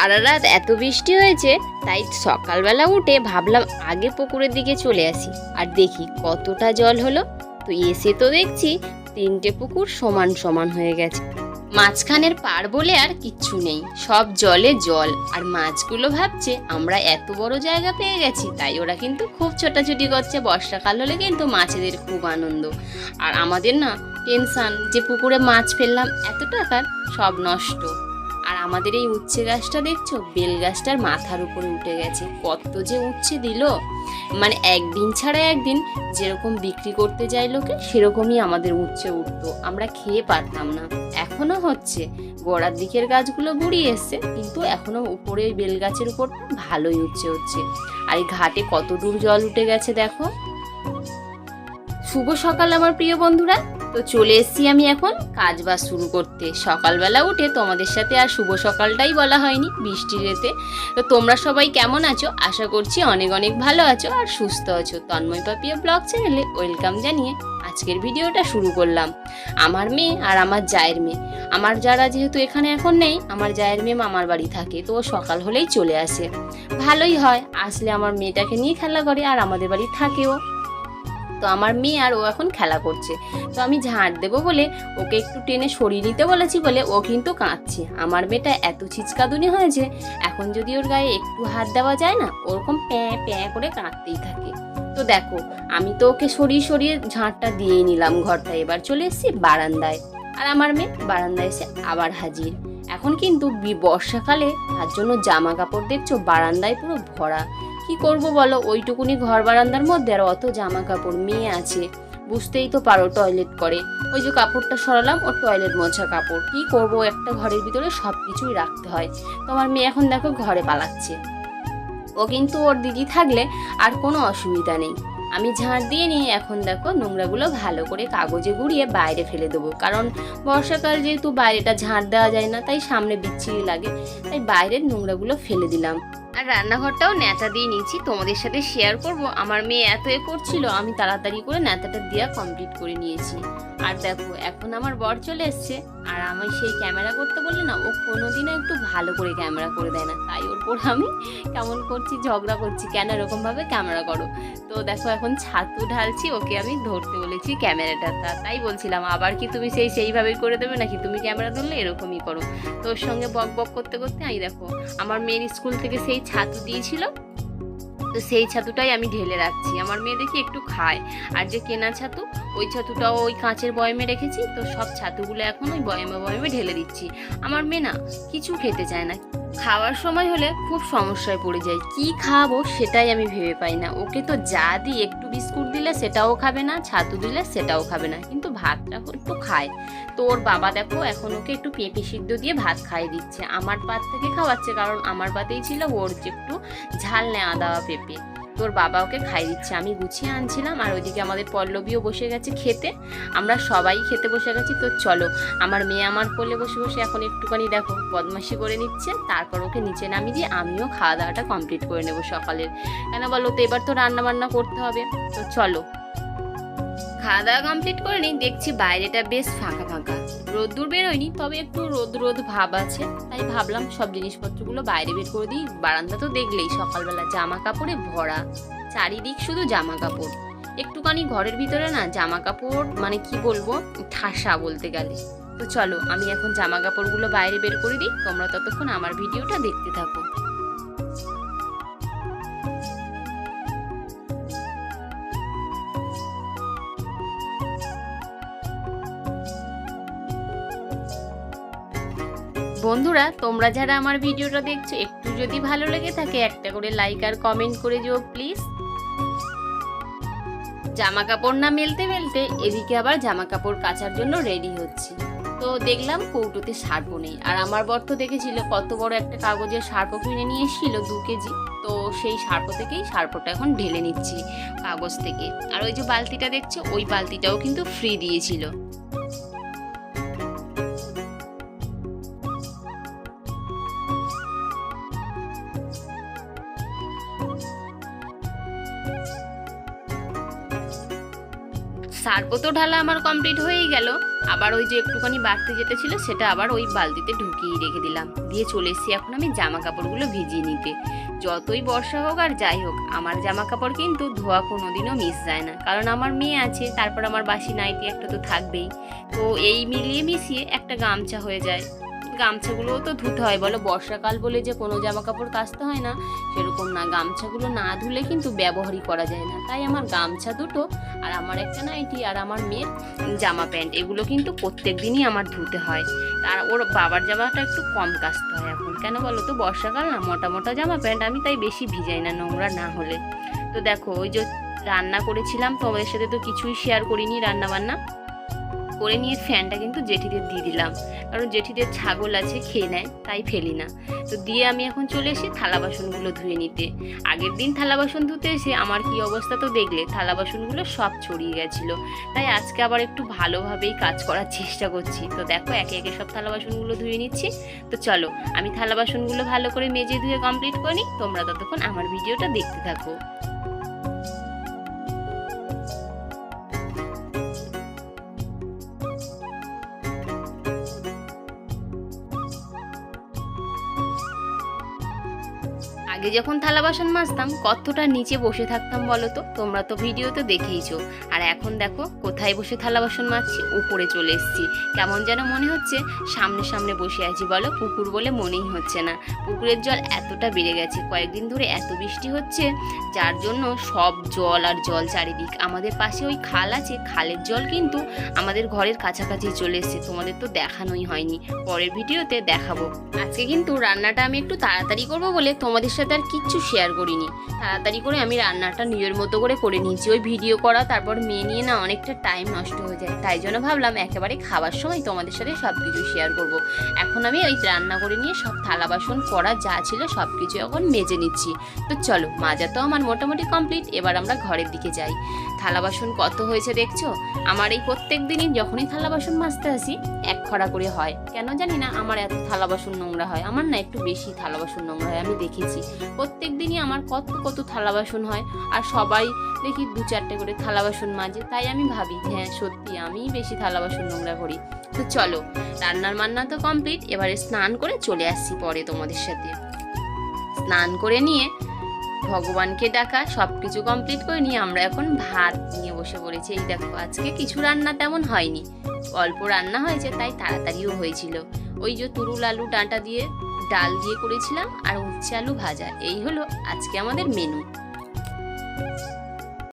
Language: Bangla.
সারা রাত এত বৃষ্টি হয়েছে, তাই সকালবেলা উঠে ভাবলাম আগে পুকুরের দিকে চলে আসি আর দেখি কতটা জল হলো। তো এসে তো দেখছি 3টে পুকুর সমান সমান হয়ে গেছে। মাঝখানের পার বলে আর কিচ্ছু নেই, সব জলে জল। আর মাছগুলো ভাবছে আমরা এত বড় জায়গা পেয়ে গেছি, তাই ওরা কিন্তু খুব ছোটাছুটি করছে। বর্ষাকাল হলে কিন্তু মাছেদের খুব আনন্দ, আর আমাদের না টেনশন যে পুকুরে মাছ ফেললাম এত টাকার, সব নষ্ট। আর আমাদের এই উচ্ছে গাছটা দেখছো, বেল গাছটার মাথার উপরে উঠে গেছে। কত যে উচ্ছে দিল, মানে একদিন ছাড়া একদিন যেরকম বিক্রি করতে যায় লোকে, সেরকমই আমাদের উচ্ছে উঠতো, আমরা খেয়ে পারতাম না। এখনো হচ্ছে, গোড়ার দিকের গাছগুলো গুড়িয়ে এসছে, কিন্তু এখনো উপরে বেল গাছের উপর ভালোই উচ্ছে হচ্ছে। আর এই ঘাটে কত দূর জল উঠে গেছে দেখো। শুভ সকাল আমার প্রিয় বন্ধুরা। তো চলে এসেছি আমি এখন কাজ বাজ শুরু করতে। সকালবেলা উঠে তোমাদের সাথে আর শুভ সকালটাই বলা হয়নি বৃষ্টির এতে। তো তোমরা সবাই কেমন আছো? আশা করছি অনেক অনেক ভালো আছো আর সুস্থ আছো। তন্ময় পাপিয়া ব্লগ চ্যানেলে ওয়েলকাম জানিয়ে আজকের ভিডিওটা শুরু করলাম। আমার মেয়ে আর আমার জায়ের মেয়ে, আমার যারা যেহেতু এখানে এখন নেই, আমার জায়ের মেয়ে মামার বাড়ি থাকে, তো ও সকাল হলেই চলে আসে। ভালোই হয়, আসলে আমার মেয়েটাকে নিয়ে খেলা করে আর আমাদের বাড়ি থাকেও। তো আমার মেয়ে আর ও এখন খেলা করছে, তো আমি ঝাঁট দেবো বলে ওকে একটু টেনে সরিয়ে নিতে বলেছি বলে ও কিন্তু কাঁদছে। আমার মেয়েটা এত ছিচকাদুনি হয়েছে, এখন যদি ওর গায়ে একটু হাত দেওয়া যায় না, ওরকম প্যাঁ প্যাঁ করে কাঁদতেই থাকে। তো দেখো, আমি তো ওকে সরিয়ে সরিয়ে ঝাঁটটা দিয়েই নিলাম ঘরটা। এবার চলে এসেছি বারান্দায়, আর আমার মেয়ে বারান্দায় এসে আবার হাজির। এখন কিন্তু বর্ষাকালে, তার জন্য জামা কাপড় দেখছো বারান্দায় পুরো ভরা। কি করব বলো, ওইটুকুনি ঘর বারান্দার মধ্যে আর অত জামা কাপড়। মেয়ে আছে, বুঝতেই তো পারো, টয়লেট করে। ওই যে কাপড়টা সরালাম, ওর টয়লেট মোছা কাপড়। কি করব, একটা ঘরের ভিতরে সব কিছুই রাখতে হয়। তো আমার মেয়ে এখন দেখো ঘরে পালাচ্ছে। ও কিন্তু ওর দিদি থাকলে আর কোনো অসুবিধা নেই। আমি ঝাঁট দিয়ে নিয়ে এখন দেখো নোংরাগুলো ভালো করে কাগজে গুঁড়িয়ে বাইরে ফেলে দেবো, কারণ বর্ষাকাল যেহেতু বাইরেটা ঝাঁট দেওয়া যায় না, তাই সামনে বিচ্ছিরি লাগে, তাই বাইরের নোংরাগুলো ফেলে দিলাম। আর রান্নাঘরটাও ন্যাতা দিয়ে নিয়েছি, তোমাদের সাথে শেয়ার করব। আমার মেয়ে এত করছিল, আমি তাড়াতাড়ি করে ন্যাতাটা দেওয়া কমপ্লিট করে নিয়েছি। আর দেখো এখন আমার বর চলে এসছে, আর আমি সেই ক্যামেরা করতে বললে না, ও কোনোদিনও একটু ভালো করে ক্যামেরা করে দেয় না, তাই ওর পর আমি কেমন করছি, ঝগড়া করছি, কেন এরকমভাবে ক্যামেরা করো। তো দেখো এখন ছাতু ঢালছি, ওকে আমি ধরতে বলেছি ক্যামেরাটা। তাই বলছিলাম, আবার কি তুমি সেইভাবেই করে দেবে নাকি, তুমি ক্যামেরা ধরলে এরকমই করো। তো ওর সঙ্গে বক বক করতে করতে আমি দেখো আমার মেয়ের স্কুল থেকে সেই ছাতু দিয়েছিল, তো সেই ছাতুটাই আমি ঢেলে রাখছি। আমার মেয়ে দেখি একটু খায়, আর যে কেনা ছাতু, ওই ছাতুটাও ওই কাঁচের বয়মে রেখেছি। তো সব ছাতুগুলো এখন ওই বয়মে ঢেলে দিচ্ছি। আমার মেয়ে না কিছু খেতে চায় না, খাওয়ার সময় হলে খুব সমস্যায় পড়ে যায়। কি খাওয়াবো সেটাই আমি ভেবে পাই না। ওকে তো যা দিই, একটু বিস্কুট দিলে সেটাও খাবে না, ছাতু দিলে সেটাও খাবে না, কিন্তু ভাতটা একটু খায়। তো ওর বাবা দেখো এখন ওকে একটু পেঁপে সিদ্ধ দিয়ে ভাত খাইয়ে দিচ্ছে, আমার পাত থেকে খাওয়াচ্ছে, কারণ আমার পাতেই ছিল ওর যে একটু ঝাল নেওয়া দেওয়া পেঁপে। তোর বাবা ওকে খাই দিচ্ছে, আমি গুছিয়ে আনছিলাম। আর ওইদিকে আমাদের পল্লবীও বসে গেছে খেতে, আমরা সবাই খেতে বসে গেছি। তো চলো, আমার মেয়ে আমার কোলে বসে বসে এখন একটুখানি দেখো বদমাশি করে নিচ্ছে, তারপর ওকে নিচে নামিয়ে দিয়ে আমিও খাওয়া দাওয়াটা কমপ্লিট করে নেবো সকালের। কেন বলো তো, এবার তো রান্না বান্না করতে হবে। তো চলো, খাওয়া দাওয়া কমপ্লিট করে নিই। দেখছি বাইরেটা বেশ ফাঁকা ফাঁকা, রোদ্দুর বেরোয়নি, তবে একটু রোদ রোদ ভাব আছে। তাই ভাবলাম সব জিনিসপত্রগুলো বাইরে বের করে দিই। বারান্দা তো দেখলেই সকালবেলা জামা কাপড়ে ভরা, চারিদিক শুধু জামা কাপড়। একটুখানি ঘরের ভিতরে না জামা কাপড়, মানে কি বলবো, ঠাসা বলতে গেলে। তো চলো, আমি এখন জামা কাপড়গুলো বাইরে বের করে দিই, তোমরা ততক্ষণ আমার ভিডিওটা দেখতে থাকো। বন্ধুরা, তোমরা যারা আমার ভিডিওটা দেখছো, একটু যদি ভালো লেগে থাকে একটা করে লাইক আর কমেন্ট করে যেও প্লিজ। জামা কাপড় না মেলতে মেলতে এদিকে আবার জামা কাপড় কাচার জন্য রেডি হচ্ছি। তো দেখলাম কৌটোতে সার্পও নেই, আর আমার বর তো দেখেছিল কত বড় একটা কাগজের সার্প কিনে নিয়ে এসেছিল 2 কেজি। তো সেই সার্প থেকেই সার্পটা এখন ঢেলে নিচ্ছি কাগজ থেকে। আর ওই যে বালতিটা দেখছো, ওই বালতিটাও কিন্তু ফ্রি দিয়েছিল। সার্ফও তো ঢালা আমার কমপ্লিট হয়েই গেল। আবার ওই যে একটুখানি বাড়তি যেটা ছিল সেটা আবার ওই বালতিতে ঢুকিয়ে রেখে দিলাম, দিয়ে চলে এসেছি এখন আমি জামা কাপড়গুলো ভিজিয়ে নিতে। যতই বর্ষা হোক আর যাই হোক আমার জামা কাপড় কিন্তু ধোয়া কোনোদিনও মিস যায় না, কারণ আমার মেয়ে আছে, তারপর আমার বাসি নাইটি একটা তো থাকবেই। তো এই মিলিয়ে মিশিয়ে একটা গামছা হয়ে যায়। গামছাগুলোও তো ধুতে হয়, বলো বর্ষাকাল বলে যে কোনো জামা কাপড় কাচতে হয় না সেরকম না, গামছাগুলো না ধুলে কিন্তু ব্যবহারই করা যায় না। তাই আমার গামছা দুটো আর আমার একটা নাইটি আর আমার মেয়ের জামা প্যান্ট এগুলো কিন্তু প্রত্যেক দিনই আমার ধুতে হয়। আর ওর বাবার জামাটা একটু কম কাচতে হয় এখন, কেন বলো তো বর্ষাকাল না, মোটা মোটা জামা প্যান্ট আমি তাই বেশি ভিজাই না নোংরা না হলে। তো দেখো ওই যে রান্না করেছিলাম তোমাদের সাথে তো কিছুই শেয়ার করিনি, রান্না বান্না করে নিয়ে ফ্যানটা কিন্তু জেঠিদের দিয়ে দিলাম, কারণ জেঠিদের ছাগল আছে খেয়ে নেয়, তাই ফেলি না। তো দিয়ে আমি এখন চলে এসে থালা বাসনগুলো ধুয়ে নিতে। আগের দিন থালা বাসন ধুতে এসে আমার কি অবস্থা তো দেখলে, থালা বাসনগুলো সব ছড়িয়ে গেছিলো। তাই আজকে আবার একটু ভালোভাবেই কাজ করার চেষ্টা করছি। তো দেখো একে একে সব থালা বাসনগুলো ধুয়ে নিচ্ছি। তো চলো আমি থালা বাসনগুলো ভালো করে মেজে ধুয়ে কমপ্লিট করি, তোমরা ততক্ষণ আমার ভিডিওটা দেখতে থাকো। আগে যখন থালা বাসন মাজতাম কতটা নিচে বসে থাকতাম বলো তো, তোমরা তো ভিডিওতে দেখেইছো। আর এখন দেখো কোথায় বসে থালা বাসন মাজছি, উপরে চলে এসেছি। কেমন যেন মনে হচ্ছে সামনে সামনে বসে আছি, বলো পুকুর বলে মনেই হচ্ছে না। পুকুরের জল এতটা বেড়ে গেছে, কয়েকদিন ধরে এত বৃষ্টি হচ্ছে যার জন্য সব জল আর জল চারিদিক। আমাদের পাশে ওই খাল আছে, খালের জল কিন্তু আমাদের ঘরের কাছাকাছি চলে এসেছে, তোমাদের তো দেখানোই হয়নি, পরের ভিডিওতে দেখাবো। আজকে কিন্তু রান্নাটা আমি একটু তাড়াতাড়ি করবো বলে তোমাদের সাথে আর কিচ্ছু শেয়ার করিনি। তাড়াতাড়ি করে আমি রান্নাটা নিজের মতো করে নিয়েছি। ওই ভিডিও করা তারপর মেয়ে নিয়ে না অনেকটা টাইম নষ্ট হয়ে যায়, তাই জন্য ভাবলাম একেবারে খাবার সময় তোমাদের সাথে সব কিছু শেয়ার করব। এখন আমি ওই রান্না করে নিয়ে সব থালা বাসন করা যা ছিল সব কিছু এখন মেজে নিচ্ছি। তো চলো, মাজা তো আমার মোটামুটি কমপ্লিট, এবার আমরা ঘরের দিকে যাই। থালা বাসন কত হয়েছে দেখছো? আমার এই প্রত্যেক দিনই যখনই থালা বাসন মাজতে আসি এক খরা করে হয়, কেন জানি না আমার এত থালা বাসন নোংরা হয়। আমার না একটু বেশি থালা বাসন নোংরা হয়, আমি দেখেছি প্রত্যেক দিনই আমার কত থালা বাসন হয়, আর সবাই দেখি 2-4টে করে থালা বাসন মাজে। তাই আমি ভাবি হ্যাঁ সত্যি আমিই বেশি থালা বাসন নোংরা করি। তো চলো রান্নার মান্না তো কমপ্লিট, এবারে স্নান করে চলে আসছি পরে তোমাদের সাথে। স্নান করে নিয়ে ভগবানকে ডাকা সব কিছু কমপ্লিট করে নিয়ে আমরা এখন ভাত নিয়ে বসে পড়েছি। এই দেখো আজকে কিছু রান্না তেমন হয়নি, অল্প রান্না হয়েছে, তাই তাড়াতাড়িও হয়েছিল। ওই যে তুরুল আলু ডাঁটা দিয়ে ডাল দিয়ে করেছিলাম আর উচ্ছে আলু ভাজা, এই হলো আজকে আমাদের মেনু।